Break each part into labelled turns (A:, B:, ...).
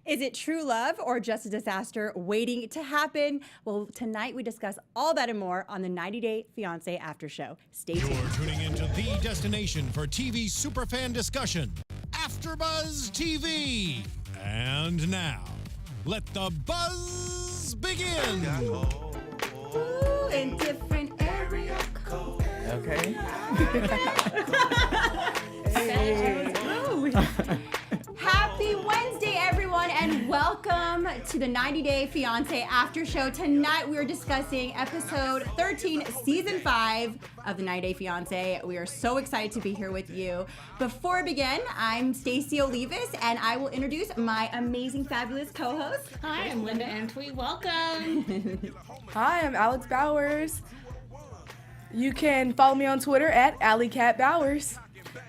A: Is it true love or just a disaster waiting to happen? Well, tonight we discuss all that and more on the 90-Day Fiancé After Show. Stay tuned.
B: You're tuning into the destination for TV superfan discussion, AFTERBUZZ TV. And now, let the buzz begin.
A: Ooh, in different area codes.
C: Okay.
A: Happy Wednesday, everyone, and welcome to the 90-Day Fiancé After Show. Tonight, we are discussing episode 13, season 5 of the 90-Day Fiancé. We are so excited to be here with you. Before we begin, I'm Stacey Olivas, and I will introduce my amazing, fabulous co-host.
D: Hi, I'm Linda Antwi. Welcome.
E: Hi, I'm Alex Bowers. You can follow me on Twitter at AlleyCatBowers.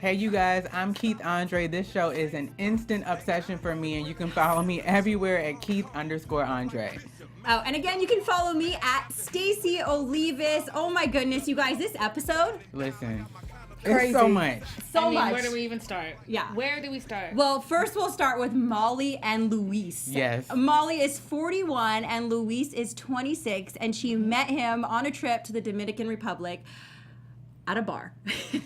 C: Hey, you guys, I'm Keith Andrei. This show is an instant obsession for me, and you can follow me everywhere at Keith_Andrei.
A: Oh, and again, you can follow me at Stacey Olivas. Oh my goodness, you guys, this episode,
C: Listen,
E: Crazy.
C: it's so much.
A: much.
D: Where do we even start?
A: Yeah.
D: Where do we start?
A: Well, first we'll start with Molly and Luis.
C: Yes.
A: Molly is 41 and Luis is 26, and she met him on a trip to the Dominican Republic at a bar.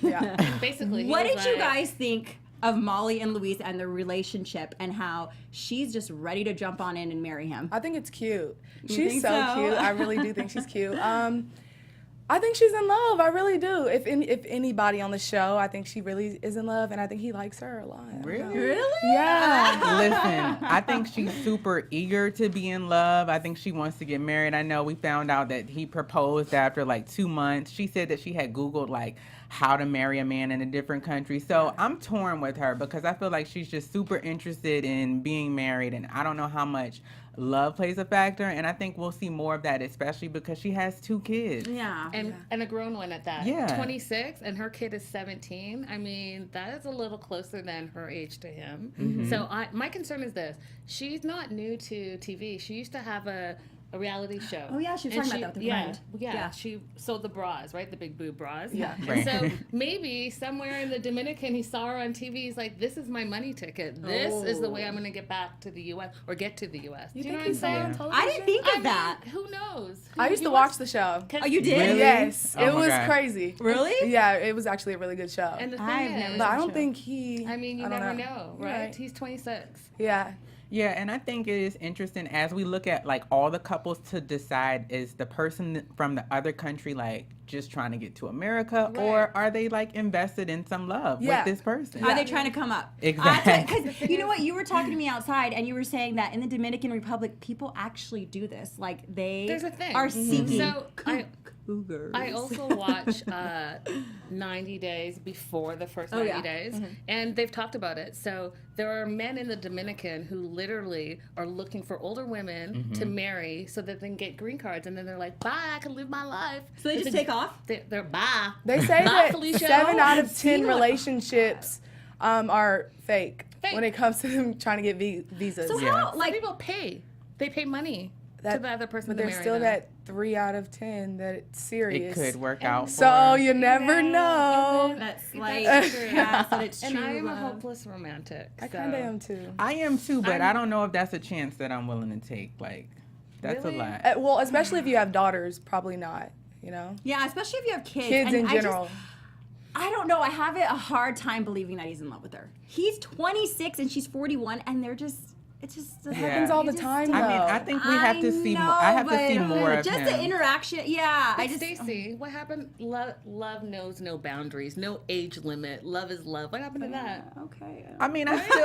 E: Yeah.
D: Basically, he
A: What
D: was
A: did you
D: like-
A: guys think of Molly and Luis and their relationship and how she's just ready to jump on in and marry him?
E: I think it's cute.
A: You
E: She's
A: think
E: so
A: so?
E: cute. I really do think she's cute. I think she's in love. I really do. If anybody on the show, I think she really is in love, and I think he likes her a lot.
C: Really?
E: Yeah.
C: Listen, I think she's super eager to be in love. I think she wants to get married. I know we found out that he proposed after like 2 months. She said that she had Googled like how to marry a man in a different country. So I'm torn with her because I feel like she's just super interested in being married, and I don't know how much love plays a factor, and I think we'll see more of that, especially because she has 2 kids.
A: Yeah.
D: And a grown one at that.
C: Yeah.
D: 26, and her kid is 17. I mean, that is a little closer than her age to him.
C: Mm-hmm.
D: So my concern is this. She's not new to TV. She used to have a reality show.
A: Oh, yeah, she was
D: And
A: talking about that with a friend.
D: Yeah,
A: Yeah.
D: she sold the bras, right? The big boob bras.
E: Yeah.
D: And
C: Right.
D: so maybe somewhere in the Dominican, he saw her on TV. He's like, this is my money ticket. This is the way I'm going to get back to the U.S. or get to the U.S.
E: You
D: Do
E: think
D: know
E: he
D: what
E: saw her
D: I'm
E: on
D: saying?
E: television?
A: I didn't think of
D: I
A: that.
D: mean, who knows?
E: I used to watch the show.
A: Oh, you did?
C: Really?
E: Yes.
C: Oh
E: it
C: my
E: was
C: God.
E: crazy.
A: Really?
E: Yeah, it was actually a really good show.
D: And the thing
A: I've
D: is,
A: never
E: But I
A: seen
E: don't
A: show.
E: think he...
D: I mean, you
E: I don't
D: never know, right?
E: Right.
D: He's 26.
E: Yeah.
C: Yeah, and I think it is interesting as we look at like all the couples to decide, is the person from the other country like just trying to get to America, or are they like invested in some love
E: Yeah.
C: with this person?
A: Are they trying to come up?
C: Exactly.
A: Because you know what? You were talking to me outside, and you were saying that in the Dominican Republic, people actually do this. Like, they
D: There's a thing.
A: are seeking
D: So
A: cougars.
D: I also watch 90 Days before the first 90
A: yeah.
D: days, and they've talked about it. So there are men in the Dominican who literally are looking for older women to marry so that they can get green cards, and then they're like, bye, I can live my life.
A: So they just take off?
D: They're bye.
E: They say
D: Bye,
E: that
D: Felicia.
E: 7 out of
A: seen
E: 10
A: what-
E: relationships are fake
D: Fake.
E: when it comes to them trying to get visas.
A: So
C: Yeah.
A: how,
D: Some
A: like,
D: people pay. They pay money to the other person
E: But
D: to
E: there's
D: marry
E: still
D: them.
E: that 3 out of 10 that it's serious.
C: It could work out.
E: So
C: for
E: you never know.
A: that's like,
D: That's true.
A: yeah, so it's true.
D: And I am a
A: love.
D: hopeless romantic.
E: I
D: so.
E: kind of am too.
C: I am too, but I don't know if that's a chance that I'm willing to take. Like, that's
D: Really?
C: a lot.
E: Well, especially if you have daughters, probably not. You know,
A: Yeah, especially if you have kids.
E: kids
A: And
E: in
A: I just-
E: general.
A: I don't know. I have a hard time believing that he's in love with her. He's 26 and she's 41, and they're just, it just
E: It happens all the time, though.
C: I mean, I think we have to see. I have to see more of
A: just
C: him.
A: the interaction. Yeah,
D: But
A: I just.
D: Stacey, what happened? Love knows no boundaries, no age limit. Love is love. What happened to that?
A: Okay.
C: I mean, I feel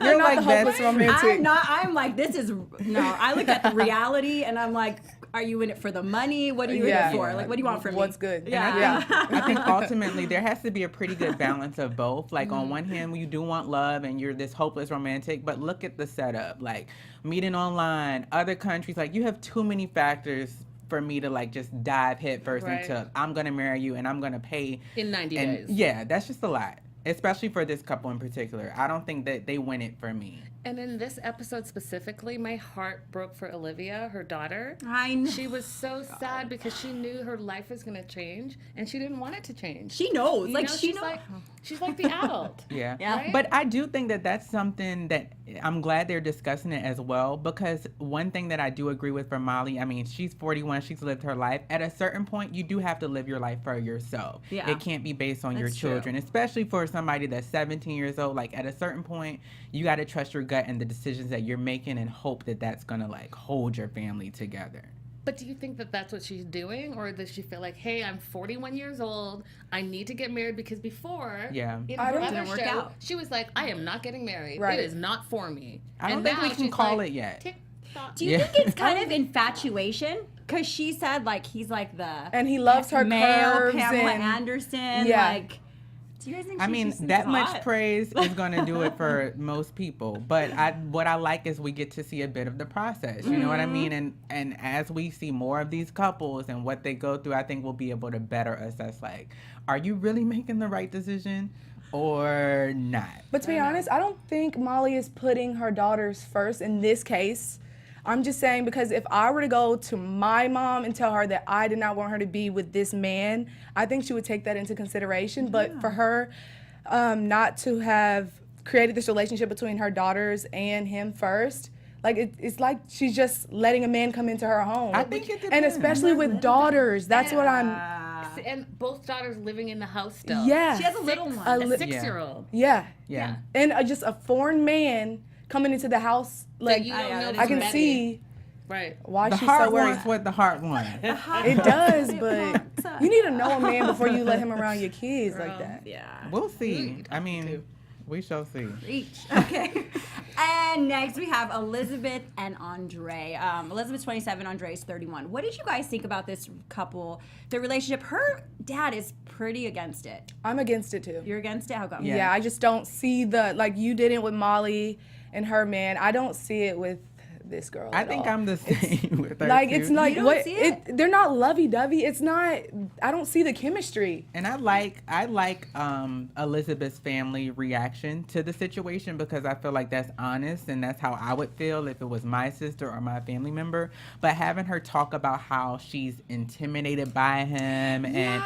E: You're not
C: like
E: the hopeless
C: that's
E: romantic.
A: I'm like, this is no. I look at the reality, and I'm like, are you in it for the money? What are you in
E: Yeah.
A: it for? Like, what do you want from me?
E: What's good?
A: Yeah.
C: I think ultimately there has to be a pretty good balance of both. Like on one hand, you do want love and you're this hopeless romantic, but look at the setup. Like meeting online, other countries, like you have too many factors for me to like just dive head first
D: Right.
C: into I'm gonna marry you and I'm gonna pay
D: In 90
C: and
D: days.
C: yeah, that's just a lot. Especially for this couple in particular. I don't think that they win it for me.
D: And in this episode specifically, my heart broke for Olivia, her daughter.
A: I know.
D: She was so sad because she knew her life was going to change, and she didn't want it to change.
A: She knows.
D: You
A: Like,
D: know,
A: she
D: she's
A: knows.
D: she's like the adult.
C: Yeah.
D: Right?
C: But I do think that that's something that I'm glad they're discussing it as well, because one thing that I do agree with for Molly, I mean, she's 41, she's lived her life. At a certain point, you do have to live your life for yourself.
A: Yeah.
C: It can't be based on your
A: That's true.
C: children, especially for somebody that's 17 years old. Like, at a certain point, you got to trust your gut and the decisions that you're making and hope that that's going to, like, hold your family together.
D: But do you think that that's what she's doing? Or does she feel like, hey, I'm 41 years old. I need to get married? Because before, in
E: I
D: her
E: don't-
D: other
A: Didn't work
D: show,
A: out.
D: she was like, I am not getting married.
E: Right.
D: It is not for me.
C: I don't
D: And
C: think we
D: now
C: can
D: she's
C: call
D: like,
C: it yet.
D: tick-tock.
A: Do you
C: Yeah.
A: think it's kind of infatuation? Because she said, like, he's like the
E: And he loves her
A: male
E: curves
A: Pamela
E: and
A: Anderson.
E: Yeah.
A: Like, do you guys think
C: I
A: she
C: mean,
A: seems
C: that much
A: hot?
C: praise is going to do it for most people. But what I like is we get to see a bit of the process. You know what I mean? And as we see more of these couples and what they go through, I think we'll be able to better assess, like, are you really making the right decision or not?
E: But to be honest, I don't think Molly is putting her daughters first in this case. I'm just saying, because if I were to go to my mom and tell her that I did not want her to be with this man, I think she would take that into consideration. But for her not to have created this relationship between her daughters and him first, like it's like she's just letting a man come into her home.
C: I think it
E: and
C: depends.
E: especially with daughters, that's what I'm.
D: And both daughters living in the house still.
E: Yeah.
A: She has a little one.
E: A
D: A
E: li-
D: 6-year-old.
E: Yeah.
C: Yeah.
E: And just a foreign man coming into the house, like
D: you don't know
E: I can
D: that's
E: see
D: Right.
E: why
C: The
E: she's
C: heart
E: so worried.
C: wants what the heart wants.
E: It does, but you need to know a man before you let him around your kids like that.
A: Yeah.
C: We'll see. I mean, we shall see.
A: Each. Okay. And next we have Elizabeth and Andrei. Elizabeth's 27, Andrei's 31. What did you guys think about this couple, their relationship? Her dad is pretty against it.
E: I'm against it too.
A: You're against it? How come?
E: Yeah, I just don't see like you didn't with Molly and her man. I don't see it with this girl.
C: I
E: at
C: think
E: all.
C: I'm the same with her.
E: Like
C: too.
E: it's like
A: don't
E: what
A: see it?
E: they're not lovey-dovey. It's not. I don't see the chemistry.
C: And I like Elizabeth's family reaction to the situation, because I feel like that's honest and that's how I would feel if it was my sister or my family member. But having her talk about how she's intimidated by him and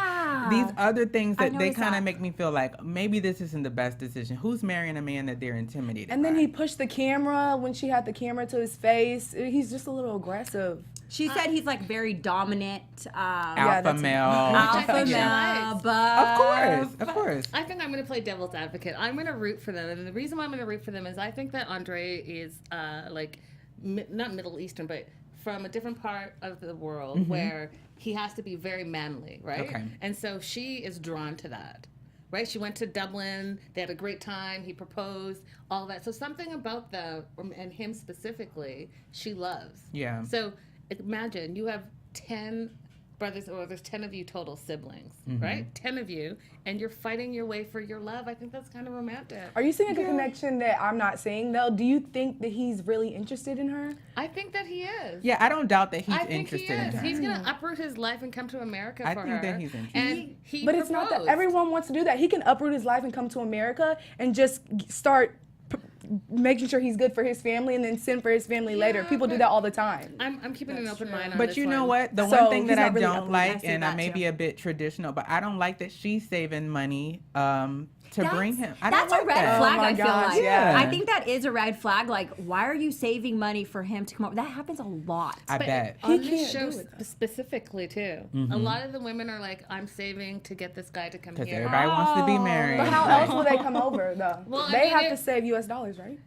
C: these other things
A: I
C: that they
A: noticed
C: kind
A: that.
C: of make me feel like maybe this isn't the best decision. Who's marrying a man that they're intimidated
E: And then
C: by?
E: he pushed the camera when she had the camera to his face. He's just a little aggressive.
A: She said he's like very dominant.
C: Alpha
E: that's-
C: male.
A: Alpha
D: think she
A: male,
D: likes.
A: but
C: Of course.
D: I think I'm going to play devil's advocate. I'm going to root for them. And the reason why I'm going to root for them is I think that Andrei is not Middle Eastern, but from a different part of the world where he has to be very manly, right?
C: Okay.
D: And so she is drawn to that. Right? She went to Dublin. They had a great time. He proposed, all that. So something about them, and him specifically, she loves.
C: Yeah.
D: So imagine you have 10 brothers, or there's 10 of you total siblings, right? 10 of you, and you're fighting your way for your love. I think that's kind of romantic.
E: Are you seeing a connection that I'm not seeing though? Do you think that he's really interested in her?
D: I think that he is.
C: Yeah, I don't doubt that he's
D: I think he
C: interested in
D: is.
C: her.
D: He's going to uproot his life and come to America
C: I
D: for
C: think
D: her.
C: that he's interested.
D: And he
E: But it's not that
D: proposed.
E: everyone wants to do that. He can uproot his life and come to America and just start making sure he's good for his family and then send for his family later. People do that all the time.
D: I'm keeping an open mind on
C: But
D: this
C: you know
D: one.
C: what? The
E: So
C: one thing
E: he's
C: that I
E: not really
C: don't
E: uprooting.
C: like,
A: I see
C: and I
A: that
C: may
A: too.
C: be a bit traditional, but I don't like that she's saving money to bring him. I
A: That's
C: don't
A: a
C: like
A: red
C: that.
A: flag,
E: Oh my
A: I feel
E: gosh,
A: like.
C: yeah.
A: I think that is a red flag. Like, why are you saving money for him to come over? That happens a lot.
C: I bet.
D: On
E: He
D: this
E: can't
D: show
E: do it,
D: specifically too, a lot of the women are like, I'm saving to get this guy to come
C: Because
D: here.
C: everybody wants to be married.
E: But how else will they come over though?
D: Well, I
E: they
D: mean,
E: have
D: it-
E: to save US dollars, right?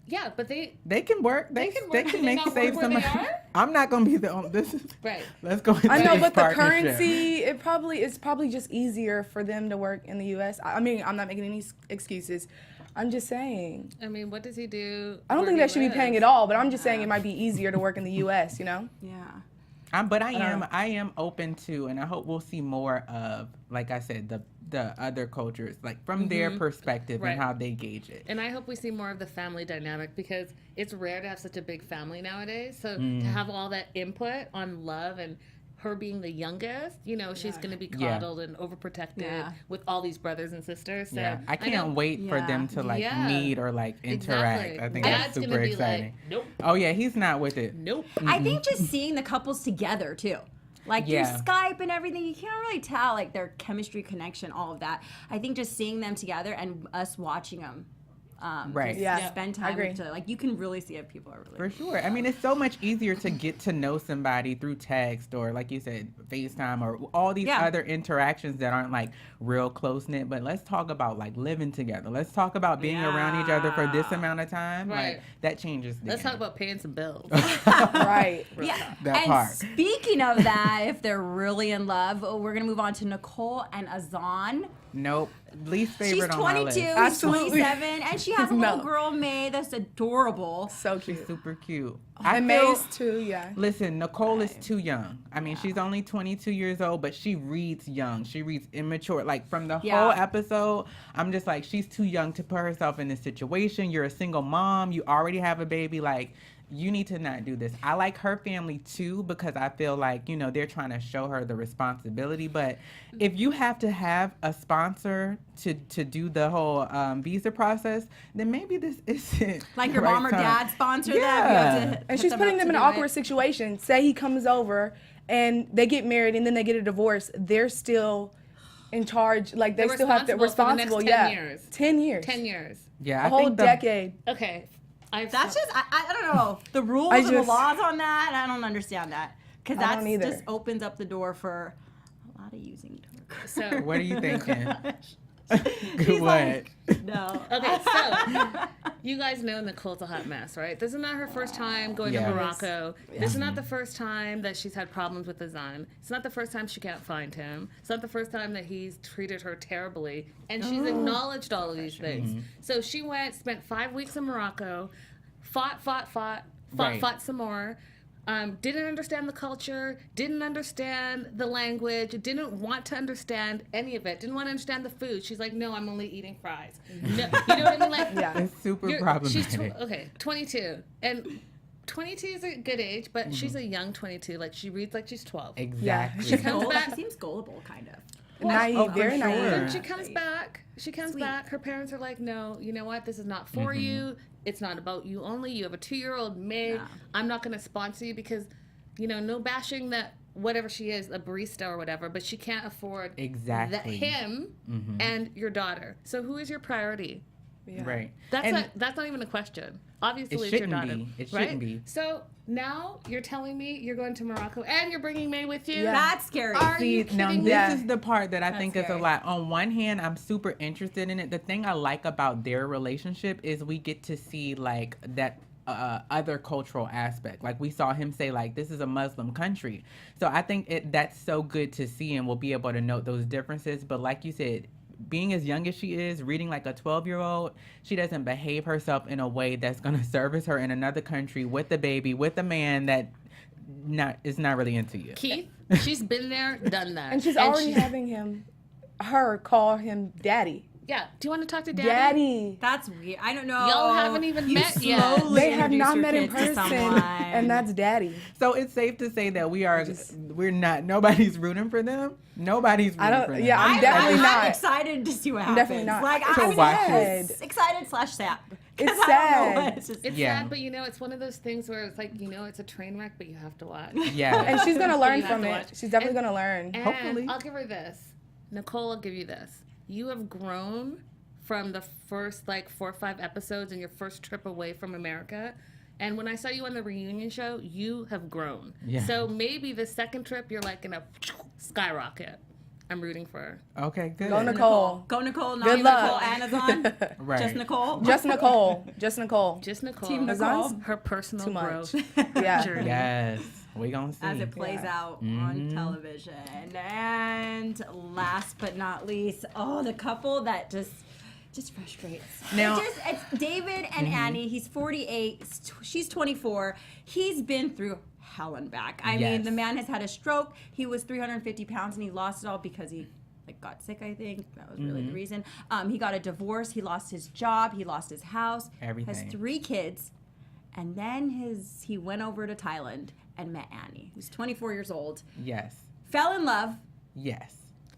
D: Yeah, but they
C: They can work. They
D: can work.
C: They
D: Do
C: can
D: they
C: make
D: not
C: save
D: work
C: some
D: where
C: money.
D: they are?
C: I'm not gonna be the only. This is
D: right.
C: Let's go into
E: I know,
C: this
E: but the
C: partnership.
E: currency, it's probably just easier for them to work in the US. I mean, I'm not making any excuses. I'm just saying.
D: I mean, what does he do?
E: I don't
D: where
E: think
D: he
E: they should be paying
D: lives?
E: it all, but I'm just saying it might be easier to work in the US, you know?
A: Yeah.
C: But I am open to, and I hope we'll see more of, like I said, the other cultures, like from their perspective
D: Right.
C: and how they gauge it.
D: And I hope we see more of the family dynamic, because it's rare to have such a big family nowadays. So to have all that input on love and her being the youngest, you know, she's going to be
C: Yeah.
D: coddled and overprotected
A: Yeah.
D: with all these brothers and sisters. So
C: Yeah, I
D: know-
C: can't wait for them to like
D: Yeah.
C: meet or like interact.
D: Exactly.
C: I think
D: Dad's
C: that's super
D: gonna be
C: exciting.
D: like, nope,
C: Oh yeah, he's not with it.
D: nope.
A: I think just seeing the couples together too. Like through
C: Yeah.
A: Skype and everything, you can't really tell like their chemistry, connection, all of that. I think just seeing them together and us watching them,
C: Right.
A: just
E: Yeah,
A: spend
E: I
A: time
E: agree.
A: with each other. Like you can really see if people are really.
C: For sure. I mean, it's so much easier to get to know somebody through text or, like you said, FaceTime or all these
A: Yeah.
C: other interactions that aren't like real close knit. But let's talk about like living together. Let's talk about being around each other for this amount of time.
D: Right.
C: Like that changes. The
D: Let's
C: game.
D: talk about paying some bills.
E: Right.
A: Yeah.
C: That
A: and
C: part.
A: speaking of that, if they're really in love, we're gonna move on to Nicole and Azan.
C: Nope. Least
A: She's
C: favorite on my
A: 22,
C: list.
A: he's
E: Absolutely.
A: 27, and she has a
E: No.
A: little girl May that's adorable.
E: So cute.
C: Super cute.
E: And
C: feel-
E: Maze too, yeah.
C: Listen, Nicole is too young. I mean, she's only 22 years old, but she reads young. She reads immature. Like, from the
A: Yeah.
C: whole episode, I'm just like, she's too young to put herself in this situation. You're a single mom. You already have a baby. Like, you need to not do this. I like her family, too, because I feel like, you know, they're trying to show her the responsibility. But if you have to have a sponsor to do the whole visa process, then maybe this isn't
A: Like
C: the
A: your
C: right
A: mom or
C: time.
A: dad sponsor them. You
C: Yeah.
A: have to
E: And
A: hit
E: she's putting
A: up
E: them
A: to
E: in an
A: do
E: awkward
A: it.
E: situation. Say he comes over and they get married and then they get a divorce. They're still in charge. Like they
D: They're
E: still have to
D: responsible for the next 10
E: yeah.
D: years.
E: 10 years.
D: 10 years.
C: Yeah,
E: A
C: I
E: whole
C: think the,
E: decade.
D: Okay.
A: That's just I don't know the rules
E: I
A: and the
E: just-
A: laws on that. I don't understand that because
E: I
A: that
E: don't either.
A: just opens up the door for a lot of using Turk.
D: So,
C: What are you thinking?
A: He's
C: What?
A: like, no.
D: okay, so you guys know Nicole's a hot mess, right? This is not her first time going
C: Yeah.
D: to Morocco. This is not the first time that she's had problems with Azan. It's not the first time she can't find him. It's not the first time that he's treated her terribly. And she's acknowledged all of these things. So she went, spent 5 weeks in Morocco, fought
C: Right.
D: some more. Didn't understand the culture, didn't understand the language, didn't want to understand any of it, didn't want to understand the food. She's like, no, I'm only eating fries. No, you know what I mean? Like,
E: Yeah.
C: It's super
D: she's
C: problematic.
D: okay, 22. And 22 is a good age, but she's a young 22. Like, she reads like she's 12.
C: Exactly.
D: She comes
A: Gullible-
D: back.
A: She seems gullible, kind of.
E: Naive,
C: Oh, for
E: very
C: sure.
E: naive.
D: Then she comes back. She comes
A: Sweet.
D: back. Her parents are like, no, you know what? This is not for you. It's not about you only. You have a 2-year-old May.
A: Yeah.
D: I'm not going to sponsor you because, you know, no bashing that whatever she is, a barista or whatever, but she can't afford
C: Exactly.
D: him and your daughter. So who is your priority?
E: Yeah.
C: Right.
D: That's
C: And
D: that's not even a question. Obviously,
C: It
D: it's your
C: shouldn't
D: daughter.
C: be. It
D: right?
C: shouldn't be.
D: So now you're telling me you're going to Morocco and you're bringing May with you?
E: Yeah.
A: That's scary.
D: Are
C: See,
D: you
C: now
D: kidding
C: this
D: me?
E: Yeah.
C: is the part that I think is a
A: scary.
C: lot. On one hand, I'm super interested in it. The thing I like about their relationship is we get to see like that other cultural aspect. Like we saw him say like, this is a Muslim country. So I think that's so good to see, and we'll be able to note those differences. But like you said, being as young as she is, reading like a 12-year-old, she doesn't behave herself in a way that's going to service her in another country with a baby, with a man that is not really into you.
D: Keith, she's been there, done that.
E: And she's already having her call him daddy.
D: Yeah. Do you want to talk to Daddy?
E: Daddy.
A: That's weird. I don't know.
D: Y'all haven't even
A: You
D: met yet.
A: slowly
E: They have
A: introduce
E: not
A: your
E: met in
A: kids to
E: person,
A: someone.
E: and that's daddy.
C: So it's safe to say that nobody's rooting for them. Nobody's rooting
E: I don't-
C: for them.
E: yeah, I'm definitely
A: I'm
E: not.
A: excited to see what happens.
E: definitely not.
A: Like
C: So
A: I'm
C: watch
E: it.
A: excited / sad. 'Cause
E: It's
A: I don't know
E: sad.
A: what- It's just,
D: It's
C: Yeah.
D: sad, but you know, it's one of those things where it's like, you know, it's a train wreck, but you have to watch.
C: Yeah.
E: And she's gonna learn
D: You have
E: from
D: to
E: it.
D: watch.
E: She's definitely
D: And-
E: gonna learn.
D: And
C: Hopefully.
D: I'll give her this. Nicole, I'll give you this. You have grown from the first like 4 or 5 episodes in your first trip away from America. And when I saw you on the reunion show, you have grown.
C: Yeah.
D: So maybe the second trip, you're like in a skyrocket. I'm rooting for her.
C: Okay, good.
E: Go Nicole.
A: Go Nicole. Not
E: Good
A: even
E: luck.
A: Nicole Amazon.
C: Right.
A: Just Nicole.
E: Just Nicole. Just Nicole.
D: Just Nicole.
A: Team Nicole.
D: Her personal
E: Too much.
D: growth
E: Yeah.
D: journey.
C: Yes. We gonna see.
A: As it plays
E: Yeah.
A: out on television. And last but not least, the couple that just frustrates.
C: Now-
A: It's David and Annie. He's 48. She's 24. He's been through hell and back. I mean,
C: Yes.
A: the man has had a stroke. He was 350 pounds and he lost it all because he got sick, I think. That was really the reason. He got a divorce. He lost his job. He lost his house.
C: Everything.
A: Has 3 kids. And then he went over to Thailand and met Annie, who's 24 years old.
C: Yes.
A: Fell in love.
C: Yes.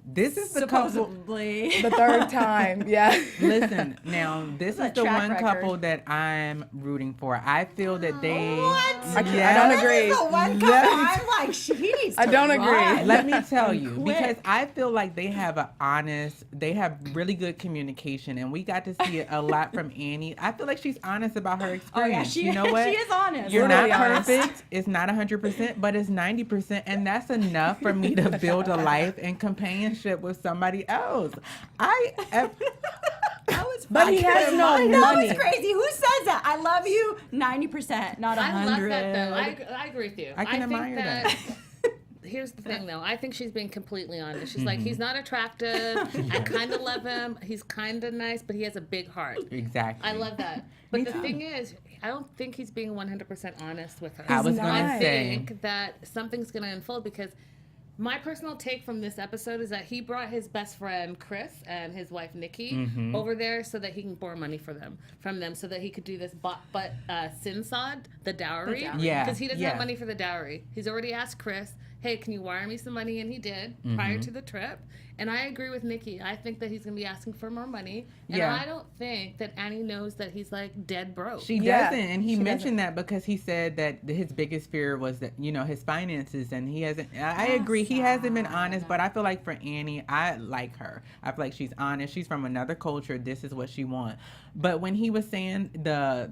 C: This is the couple.
A: Supposedly.
E: The third time, yeah.
C: Listen, now this is the
A: track
C: one
A: record.
C: couple that I'm rooting for. I feel that they.
A: What?
E: I don't agree.
A: This is the one couple I'm like, she needs to
E: I don't agree.
A: run.
C: Let me tell you,
A: Quick.
C: because I feel like they have they have really good communication, and we got to see it a lot from Annie. I feel like she's honest about her experience. You know what?
A: She is honest.
C: You're not
E: Literally honest.
C: perfect. It's not 100%, but it's 90%, and that's enough for me to build a life and companionship with somebody else.
A: That was
E: But he has no
A: That
E: money.
A: was crazy. Who says that? I love you 90%, not 100.
D: I love that though. I agree with you.
C: I can admire that.
D: Here's the thing though. I think she's being completely honest. She's like, he's not attractive. I kind of love him. He's kind of nice, but he has a big heart.
C: Exactly.
D: I love that. But the thing is, I don't think he's being 100% honest with her.
C: I was
E: not.
C: gonna
D: I
C: say.
D: think that something's going to unfold because my personal take from this episode is that he brought his best friend Chris and his wife Nikki over there so that he can borrow money from them so that he could do this sinsod, the dowry.
C: Yeah,
D: Because he doesn't
C: yeah.
D: have money for the dowry. He's already asked Chris, hey, can you wire me some money? And he did prior to the trip. And I agree with Nikki. I think that he's going to be asking for more money. And
C: Yeah.
D: I don't think that Annie knows that he's like dead broke.
C: She
E: Yeah,
C: doesn't, and he
E: she
C: mentioned that because he said that his biggest fear was that his finances, and he hasn't. I agree, he hasn't been honest, but I feel like for Annie, I like her. I feel like she's honest. She's from another culture. This is what she wants. But when he was saying the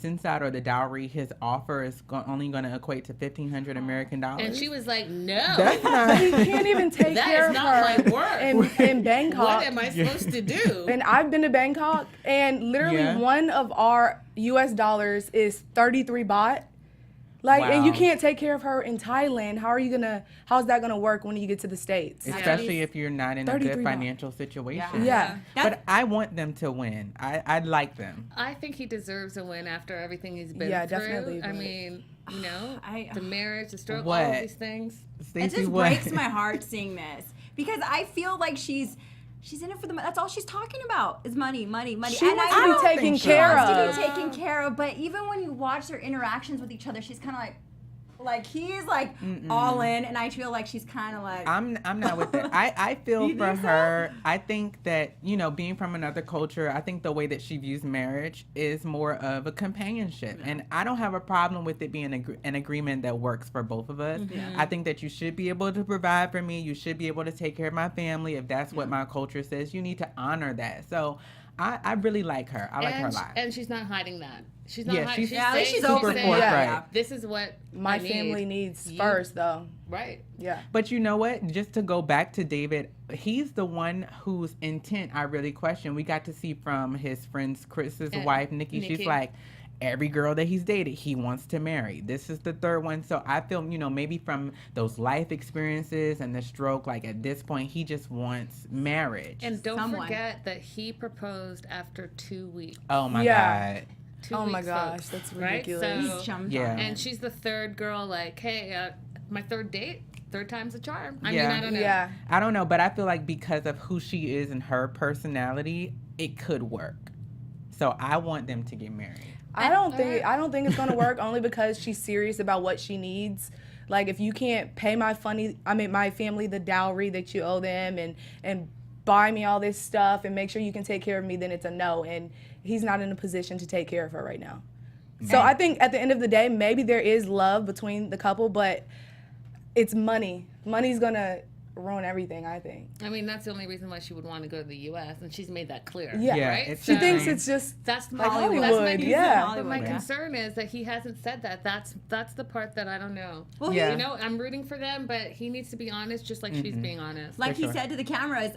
C: sinsad or the dowry, his offer is only going to equate to $1,500 American dollars.
D: And she was like, no.
C: That's not.
E: He can't even take
D: That
E: care
D: is
E: of
D: not
E: her
D: my work.
E: in Bangkok.
D: What am I supposed to do?
E: And I've been to Bangkok, and literally
C: Yeah.
E: one of our US dollars is 33 baht. Like, and you
C: Wow.
E: can't take care of her in Thailand. How's that gonna work when you get to the States?
C: Especially if you're not in a
E: 33
C: good
E: baht.
C: financial situation.
E: Yeah.
C: But I want them to win. I like them.
D: I think he deserves a win after everything he's been
E: Yeah,
D: through.
E: definitely,
D: I
E: but-
D: mean,
A: I-
D: the marriage, the stroke, all
C: What?
D: of these things.
A: It
C: Stacey,
A: just
C: what?
A: breaks my heart seeing this because I feel like she's in it for the money. That's all she's talking about is money.
E: She
A: And
E: wants
A: I
E: to
A: know
E: be taken
C: think so.
E: care
A: wants
E: of.
A: to be taken care of, but even when you watch their interactions with each other, she's kind of like he's like all in, and I feel like she's kind of like
C: I'm not with that. I feel
A: You
C: for
A: think so?
C: her. I think that being from another culture, I think the way that she views marriage is more of a companionship, and I don't have a problem with it being an agreement that works for both of us. I think that you should be able to provide for me. You should be able to take care of my family. If that's what my culture says, you need to honor that. So I really like her. I like her a lot.
D: And she's not hiding that. She's not
C: Yeah,
D: hiding.
C: she's-
A: at least she's
D: saying,
A: open.
C: forthright.
A: Yeah.
D: This is what
E: My
D: I need.
E: family needs
D: You-
E: first, though.
D: Right.
E: Yeah.
C: But you know what? Just to go back to David, he's the one whose intent I really question. We got to see from his friend's Chris's
D: And
C: wife, Nikki. She's
D: Nikki.
C: like, every girl that he's dated, he wants to marry. This is the third one. So I feel, maybe from those life experiences and the stroke, like at this point, he just wants marriage.
D: And don't
A: Someone.
D: forget that he proposed after 2 weeks.
C: oh my
E: Yeah.
C: God.
D: 2
E: Oh my
D: weeks,
E: gosh,
D: folks,
E: that's
D: right?
E: ridiculous.
D: So-
A: he's chummed
C: Yeah.
A: on.
D: And she's the third girl, like, hey, my third date, third time's a charm. I
C: Yeah.
D: mean, I don't know.
E: Yeah.
C: I don't know, but I feel like because of who she is and her personality, it could work. So I want them to get married.
E: I don't think it's gonna work only because she's serious about what she needs. Like, if you can't pay my family the dowry that you owe them and buy me all this stuff and make sure you can take care of me, then it's a no. And he's not in a position to take care of her right now. So I think at the end of the day, maybe there is love between the couple, but it's money. Money's gonna ruin everything, I think.
D: I mean, that's the only reason why she would want to go to the U.S., and she's made that clear.
E: Yeah.
C: Yeah,
D: Right?
C: it's
E: She
C: So-
E: thinks it's just
D: That's
E: like
D: my
E: Hollywood,
D: That's my concern.
E: yeah.
D: But my
A: Yeah.
D: concern is that he hasn't said that. That's the part that I don't know.
A: Well,
C: Yeah.
D: You know, I'm rooting for them, but he needs to be honest, just like she's being honest.
A: like he
C: sure.
A: said to the cameras,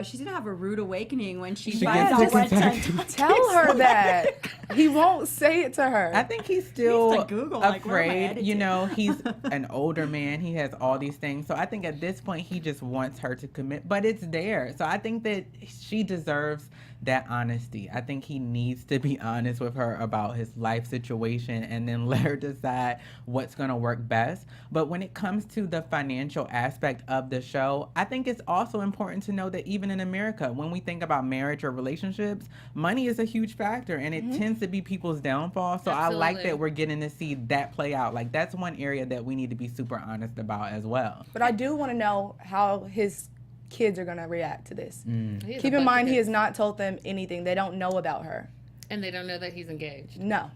A: she's gonna have a rude awakening when she
C: She
A: finds
C: gets
A: out
C: to
A: what
C: Kentucky.
E: tell her that. He won't say it to her.
C: I think he's still
A: He needs to Google, like, where am I
C: afraid.
A: edited?
C: He's an older man. He has all these things. So I think at this point, he just wants her to commit. But it's there. So I think that she deserves that honesty. I think he needs to be honest with her about his life situation and then let her decide what's going to work best. But when it comes to the financial aspect of the show, I think it's also important to know that even in America, when we think about marriage or relationships, money is a huge factor, and it tends to be people's downfall. So I like that we're getting to see that play out. Like, that's one area that we need to be super honest about as well.
E: But I do want to know how his kids are going to react to this.
D: He has
E: Keep
D: a
E: in
D: bunch
E: mind,
D: of
E: he has
D: kids,
E: not told them anything. They don't know about her.
D: and they don't know that he's engaged.
E: No.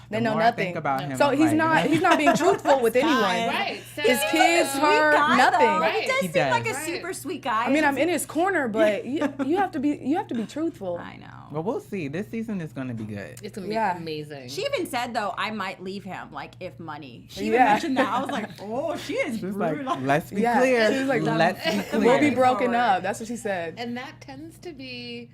E: They
C: The
E: know
C: more I
E: nothing.
C: think about him,
E: So
C: I'm
E: he's
C: like,
E: not being truthful with anyone.
D: Right. So
E: His kids,
A: Sweet
E: her,
A: guy,
E: nothing.
A: though.
D: Right.
A: He does
C: He
A: seem
C: does.
A: like a
D: Right.
A: super sweet guy.
E: I mean, I'm in his corner, but you have to be truthful.
A: I know.
C: Well, we'll see. This season is going to be good.
D: it's gonna be
E: Yeah.
D: amazing.
A: She even said, though, I might leave him, like, if money. She even
E: Yeah.
A: mentioned that. I was like, oh, she is
C: Just
A: rude.
C: like, let's be
E: Yeah.
C: clear.
E: She was like,
C: let's be clear.
E: We'll be
A: Clear.
E: broken up. That's what she said.
D: And that tends to be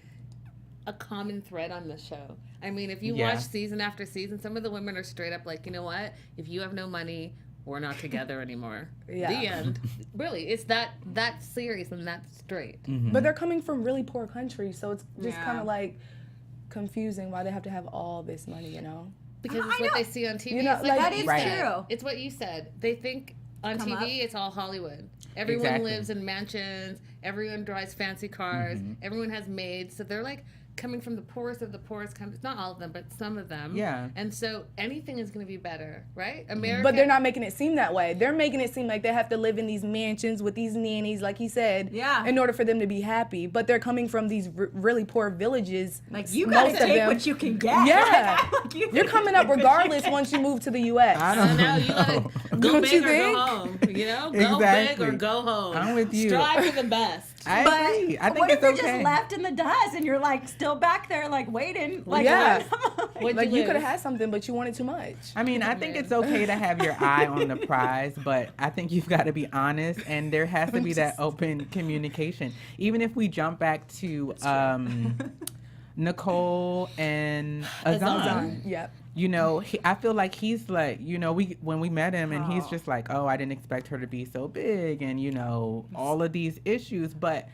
D: a common thread on the show. I mean, if you
C: Yeah.
D: watch season after season, some of the women are straight up like, you know what? If you have no money, we're not together anymore.
E: Yeah.
D: The end. Really, it's that serious and that straight.
E: But they're coming from really poor countries, so it's just
A: Yeah.
E: kind of like confusing why they have to have all this money, you know?
D: Because
A: I
D: it's what
A: know.
D: they see on TV.
E: You know,
D: It's like
E: like-
D: what you
A: That is
D: said.
A: true.
D: It's what you said. They think on
A: Come
D: TV
A: up.
D: it's all Hollywood. Everyone
C: Exactly.
D: lives in mansions. Everyone drives fancy cars. Everyone has maids. So they're like coming from the poorest of the poorest countries. Not all of them, but some of them.
C: Yeah.
D: And so anything is going to be better, right? America.
E: But they're not making it seem that way. They're making it seem like they have to live in these mansions with these nannies, like he said,
A: Yeah.
E: in order for them to be happy. But they're coming from these really poor villages.
A: Like, you
E: most
A: gotta
E: of
A: take
E: them.
A: what you can get.
E: Yeah.
A: Like,
E: You're coming up regardless once you move to the U.S.
C: I
D: So
C: don't
D: now you gotta
C: know.
D: go
E: Don't
D: big
E: you
D: or
E: think?
D: go home. You know, go
C: Exactly.
D: big or go home.
C: I'm with you.
D: Strive for the best.
C: I
A: But
C: agree. I think
A: what
C: it's
A: if you're
C: okay.
A: just left in the dust and you're like still back there like waiting? Like,
E: Yeah.
D: What'd
E: Like, you
D: lose?
E: could have had something, but you wanted too much.
C: I mean, I think it's okay to have your eye on the prize, but I think you've got to be honest, and there has to be that open communication. Even if we jump back to Nicole and Azan.
E: Yep.
C: You know, I feel like he's like, you know, when we met him, and he's
A: Oh.
C: just like, oh, I didn't expect her to be so big, and you know, all of these issues, but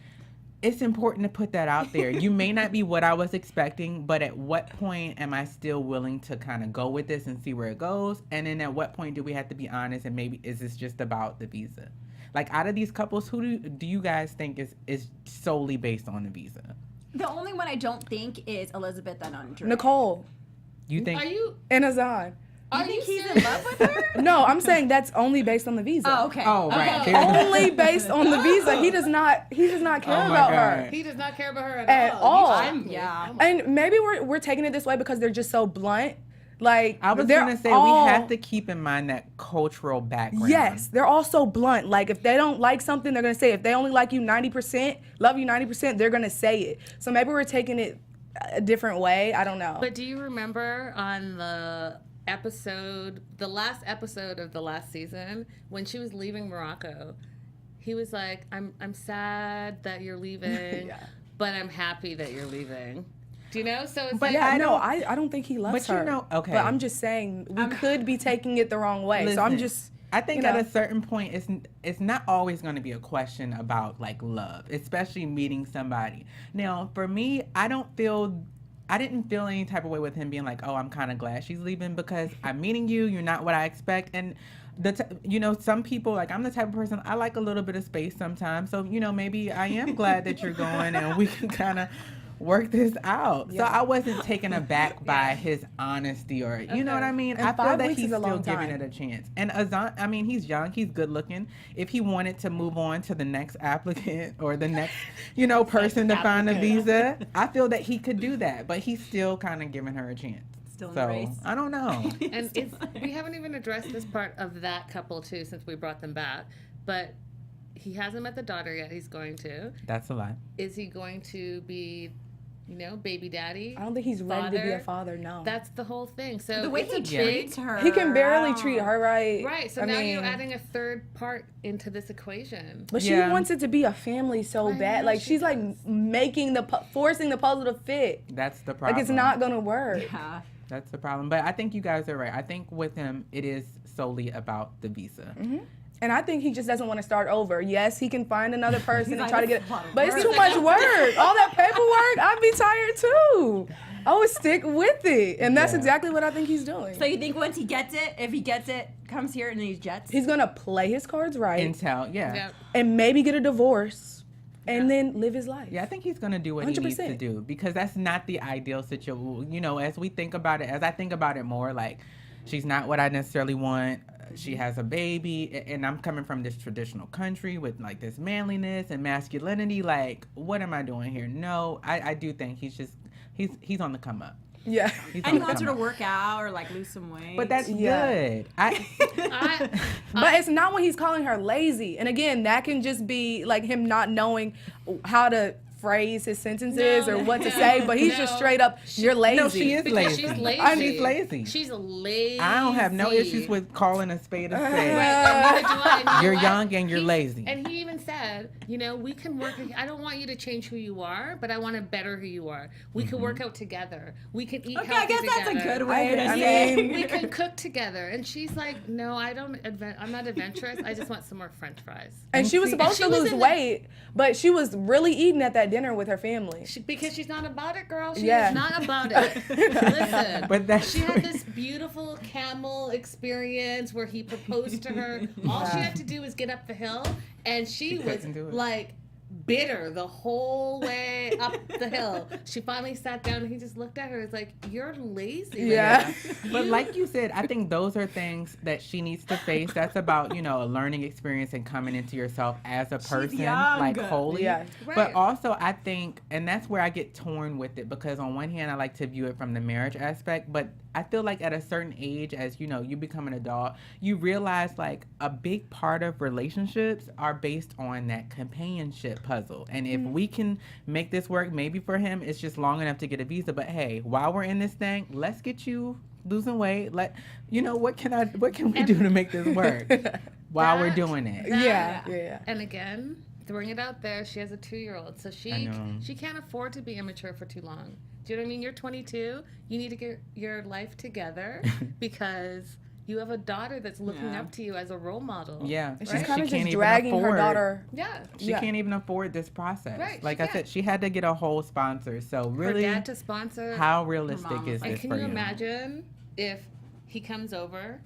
C: it's important to put that out there. You may not be what I was expecting, but at what point am I still willing to kind of go with this and see where it goes? And then at what point do we have to be honest, and maybe is this just about the visa? Like, out of these couples, who do you guys think is solely based on the visa?
A: The only one I don't think is Elizabeth and Andrei.
E: Nicole
C: You think?
D: Are you?
E: and Azan.
D: Are
A: You think
D: you
A: he's in
D: serious?
A: love with her?
E: No, I'm saying that's only based on the visa.
A: Oh, okay.
C: Oh, right.
D: Okay.
E: Only based on the visa. He does not care
C: Oh my
E: about her.
C: God.
D: He does not care about her
E: At
D: all.
E: all.
A: Yeah.
E: And maybe we're taking it this way because they're just so blunt. Like,
C: I was
E: they're
C: gonna say
E: all-
C: we have to keep in mind that cultural background.
E: Yes, they're all so blunt. Like, if they don't like something, they're gonna say it. If they only like you 90%, love you 90%, they're gonna say it. So maybe we're taking it a different way. I don't know.
D: But do you remember on the last episode of the last season, when she was leaving Morocco, he was like, I'm sad that you're leaving,
E: Yeah.
D: but I'm happy that you're leaving. Do you know? So it's
C: But
D: like,
E: yeah,
C: I
E: no,
C: don't-
E: I don't think he loves
C: But you
E: her.
C: know- okay.
E: But I'm just saying we could be taking it the wrong way. So I'm
C: Listen,
E: just.
C: I think
E: you
C: at
E: know.
C: a certain point, it's not always going to be a question about like love, especially meeting somebody. Now, for me, I didn't feel any type of way with him being like, oh, I'm kind of glad she's leaving because I'm meeting you. You're not what I expect, and some people, like, I'm the type of person, I like a little bit of space sometimes. So maybe I am glad that you're going, and we can kind of work this out. So I wasn't taken aback by his honesty, or you know what I mean.
E: And
C: I feel
E: 5
C: that
E: weeks
C: he's
E: is a
C: still
E: long
C: giving
E: time.
C: it a chance. And Azan, I mean, he's young, he's good looking. If he wanted to move on to the next applicant or the next, person to find a visa, I feel that he could do that. But he's still kind of giving her a chance.
A: Still in
C: So
A: the race.
C: I don't know.
D: and we haven't even addressed this part of that couple too, since we brought them back. But he hasn't met the daughter yet. He's going to.
C: That's a lie.
D: Is he going to be, baby daddy?
E: I don't think he's ready to be a father. No.
D: That's the whole thing. So
A: The way
D: it's
A: he
D: a
A: treats
D: big,
A: her.
E: He can barely
A: wow.
E: treat her right.
D: right. So
E: I
D: now
E: mean,
D: you're adding a third part into this equation.
E: But she
C: Yeah.
E: wants it to be a family so bad.
D: know
E: Like,
D: she
E: she's like forcing the puzzle to fit.
C: That's the problem.
E: Like, it's not gonna work.
A: Yeah.
C: That's the problem. But I think you guys are right. I think with him, it is solely about the visa.
E: And I think he just doesn't want to start over. Yes, he can find another person and
A: like,
E: try to get
A: "That's a lot of
E: but it's
A: work."
E: too much work. All that paperwork, I'd be tired too. I would stick with it. And that's exactly what I think he's doing.
A: So you think once he gets it, if he gets it, comes here and then he's jets?
E: He's going to play his cards right
C: Intel,
D: Yeah.
E: and maybe get a divorce and then live his life.
C: Yeah, I think he's going to do what he needs to
E: 100%.
C: do because that's not the ideal situation. You know, as we think about it, as I think about it more, like, she's not what I necessarily want. She has a baby, and I'm coming from this traditional country with, like, this manliness and masculinity. Like, what am I doing here? No, I do think he's on the come up.
E: Yeah.
C: He's
A: And
C: on
A: he
C: the
A: wants her
C: come
A: to
C: up.
A: work out or like lose some weight.
C: But that's
E: Yeah.
C: good.
E: But it's not when he's calling her lazy. And again, that can just be like him not knowing how to phrase his sentences or what to say, but he's just straight up, you're lazy.
C: No, she is
D: Because
C: lazy.
D: she's lazy.
C: She's lazy.
D: She's lazy.
C: I don't have no issues with calling a spade a spade.
D: Right, and neither do I. And you know
C: You're
D: what?
C: young and you're lazy.
D: And he even said, you know, we can work. I don't want you to change who you are, but I want to better who you are. We can work out together. We can eat
A: okay,
D: healthy
A: I guess that's a
D: together.
A: good way to
E: I
A: say
E: mean-
D: We can cook together. And she's like, no, I don't. I'm not adventurous. I just want some more French fries.
E: And she was supposed
D: she
E: to
D: was
E: lose
D: in the-
E: weight, but she was really eating at that dinner with her family.
D: Because she's not about it, girl. She
E: Yeah.
D: is not about it. Listen,
C: But that's
D: she had this beautiful camel experience where he proposed to her. All she had to do was get up the hill, and she was
C: couldn't do it.
D: like bitter the whole way up the hill. She finally sat down, and he just looked at her. He's like, "You're lazy."
E: Yeah.
C: But like you said, I think those are things that she needs to face. That's about, you know, a learning experience and coming into yourself as a person,
A: young.
C: like wholly.
E: Yeah.
C: But
D: Right.
C: also, I think, and that's where I get torn with it because on one hand, I like to view it from the marriage aspect, but I feel like at a certain age, as you know, you become an adult, you realize like a big part of relationships are based on that companionship puzzle. And if we can make this work, maybe for him, it's just long enough to get a visa. But hey, while we're in this thing, let's get you losing weight. What can we do to make this work while we're
D: That-
C: doing it?
E: Yeah.
D: And again, throwing it out there, she has a 2-year-old, so
C: I
D: she
C: know.
D: can't afford to be immature for too long. Do you know what I mean? You're 22. You need to get your life together because you have a daughter that's looking
A: Yeah.
D: up to you as a role model.
C: Yeah,
E: And
C: and
E: she's kind of
C: she can't
E: just
C: even
E: dragging her
C: afford-
E: daughter.
D: Yeah.
C: She can't even afford this process.
D: Right,
C: Like
D: she
C: I said, she had to get a whole sponsor. So really,
D: For dad to sponsor.
C: how realistic
A: mom
C: is
A: was
D: And
C: this
D: can
C: for
D: you
C: you?
D: imagine if he comes over,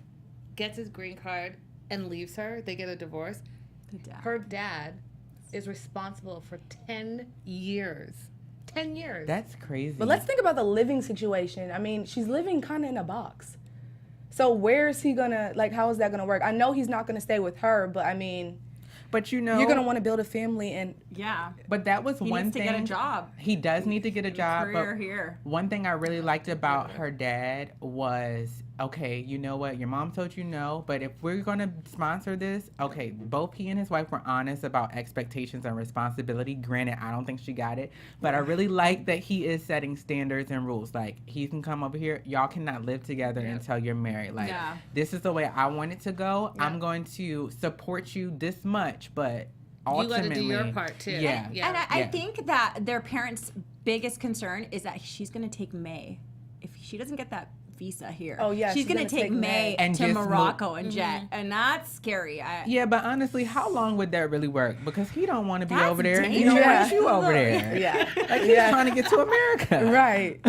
D: gets his green card, and leaves her? They get a divorce. Her dad is responsible for 10 years. 10 years.
C: That's crazy.
E: But let's think about the living situation. I mean, she's living kind of in a box. So where is he gonna, like, how is that gonna work? I know he's not gonna stay with her, but I mean,
C: But you know,
E: you're gonna want to build a family and
A: Yeah.
C: But that was
A: He
C: one
A: needs to
C: thing.
A: get a job.
C: He does need to get a job.
A: Career
C: But
A: here.
C: one thing I really liked about her dad was, okay, you know what? Your mom told you no, but if we're going to sponsor this, okay, both he and his wife were honest about expectations and responsibility. Granted, I don't think she got it, but I really like that he is setting standards and rules. Like, he can come over here. Y'all cannot live together until you're married. Like,
A: Yeah.
C: this is the way I want it to go. I'm going to support you this much, but
D: you got
C: ultimately,
D: to do your part too.
C: Yeah.
A: And I
C: Yeah.
A: think that their parents' biggest concern is that she's going to take May. If she doesn't get that visa here,
E: Oh, yeah,
A: she's
E: she's
A: going
E: gonna
A: to take
E: take
A: May
E: May.
C: And
A: to
C: just
A: Morocco and jet, and that's scary.
C: Yeah, but honestly, how long would that really work? Because he don't want to be
A: That's
C: over there, and he don't
E: dangerous.
C: want you over there.
E: yeah,
C: Like, he's trying to get to America.
E: right.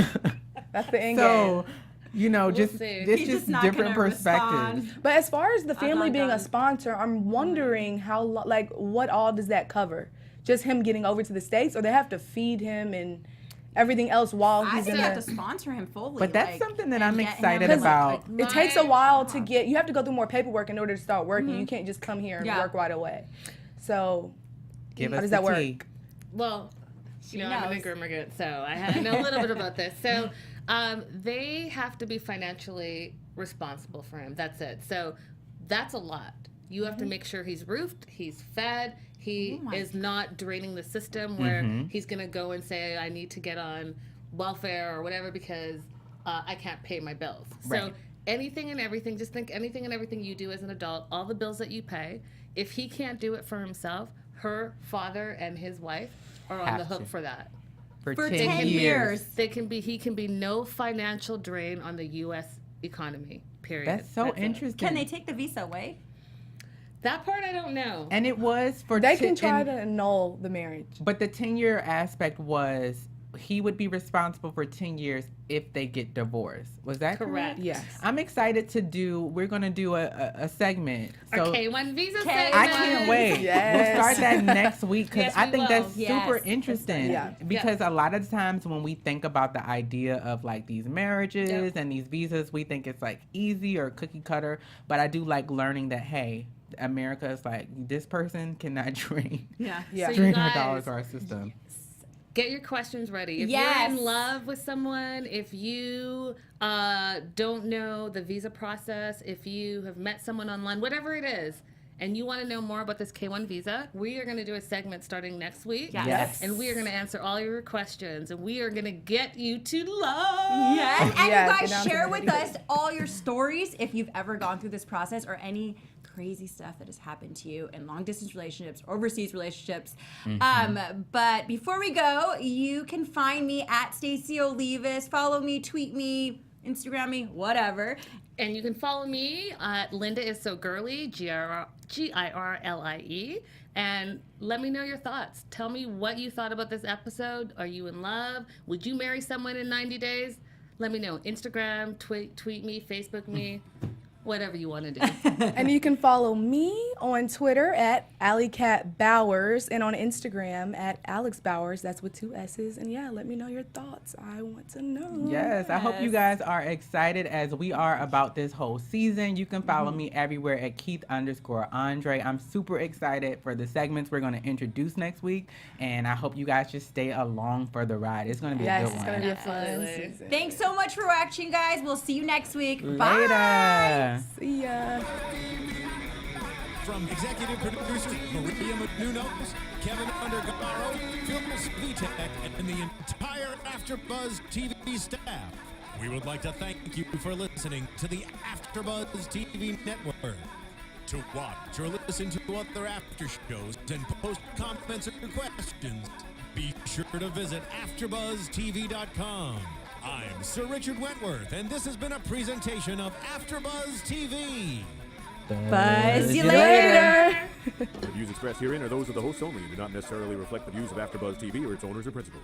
E: That's the end game.
C: So, you know, just
D: see.
C: it's
A: He's
C: just
A: just not
C: different
A: gonna
C: perspectives.
A: respond.
E: But as far as the family
A: not
E: being
A: done.
E: a sponsor, I'm wondering how, like, what all does that cover? Just him getting over to the States, or they have to feed him and everything else while
A: I
E: he's
A: think
E: in
A: you have to
E: the...
A: sponsor him fully.
C: But that's
A: like,
C: something that
A: and
C: I'm
A: get him,
C: excited
A: like,
C: about.
E: It takes a
D: My-
E: while to get, you have to go through more paperwork in order to start working. You can't just come here and
A: Yeah.
E: work right away. So,
C: Give
E: how
C: us
E: does
C: the
E: that work?
C: tea.
D: Well, you know, I'm an
A: knows.
D: immigrant, so I know a little bit about this. So they have to be financially responsible for him. That's it. So that's a lot. You have to make sure he's roofed, he's fed, he is not draining the system where he's going to go and say, I need to get on welfare or whatever because I can't pay my bills. So
C: Right.
D: anything and everything, just think anything and everything you do as an adult, all the bills that you pay, if he can't do it for himself, her father and his wife are on
C: Have
D: the hook
C: to.
D: for that.
A: for
C: 10
A: 10 years.
D: He can be no financial drain on the U.S. economy. Period.
C: That's so
D: it.
C: interesting.
A: Can they take the visa away?
D: That part I don't know.
C: And it was for
E: They can try to annul the marriage.
C: But the 10-year aspect was he would be responsible for 10 years if they get divorced. Was that correct?
E: Yes.
C: I'm excited we're going to do a segment.
D: So, K1 visa segment.
C: I can't wait.
E: Yes.
C: We'll start that next week because
D: Yes,
C: I
D: we
C: think
D: will.
C: that's
A: Yes.
C: super interesting.
E: Yeah.
C: Because a lot of times when we think about the idea of like these marriages and these visas, we think it's like easy or cookie cutter. But I do like learning that, hey, America is like, this person cannot drain
E: Yeah.
C: drain our dollars or our system.
D: Get your questions ready. If
A: Yes.
D: you're in love with someone, if you don't know the visa process, if you have met someone online, whatever it is, and you want to know more about this K1 visa, we are going to do a segment starting next week.
C: Yes.
D: And we are going to answer all your questions, and we are going to get you to love.
A: Yes. And
E: Yes,
A: you
E: get
A: guys
E: down to
A: share
E: the
A: with
E: nitty-gritty.
A: us all your stories if you've ever gone through this process or any crazy stuff that has happened to you in long distance relationships, overseas relationships. But before we go, you can find me at Stacey Olivas. Follow me, tweet me, Instagram me, whatever.
D: And you can follow me at Linda is so girly, Girlie, and let me know your thoughts. Tell me what you thought about this episode. Are you in love? Would you marry someone in 90 days? Let me know. Instagram, tweet me, Facebook me, whatever you want to do.
E: And you can follow me on Twitter at AlleyCatBowers and on Instagram at Alex Bowers. That's with 2 S's. And yeah, let me know your thoughts. I want to know.
C: Yes, I hope you guys are excited as we are about this whole season. You can follow me everywhere at Keith_Andrei. I'm super excited for the segments we're going to introduce next week, and I hope you guys just stay along for the ride. It's going to be a
E: Yes,
C: good
E: it's
C: one.
E: going to be a fun
D: Absolutely.
E: season.
A: Thanks so much for watching, guys. We'll see you next week. Bye.
C: Later.
E: See ya.
B: From executive producers Maria Menounos, Kevin Undergaro, Phil Svitek, and the entire AfterBuzz TV staff, we would like to thank you for listening to the AfterBuzz TV network. To watch or listen to other after shows and post comments or questions, be sure to visit AfterBuzzTV.com. I'm Sir Richard Wentworth, and this has been a presentation of AfterBuzz TV.
A: Buzz you later.
F: The views expressed herein are those of the hosts only and do not necessarily reflect the views of AfterBuzz TV or its owners or principals.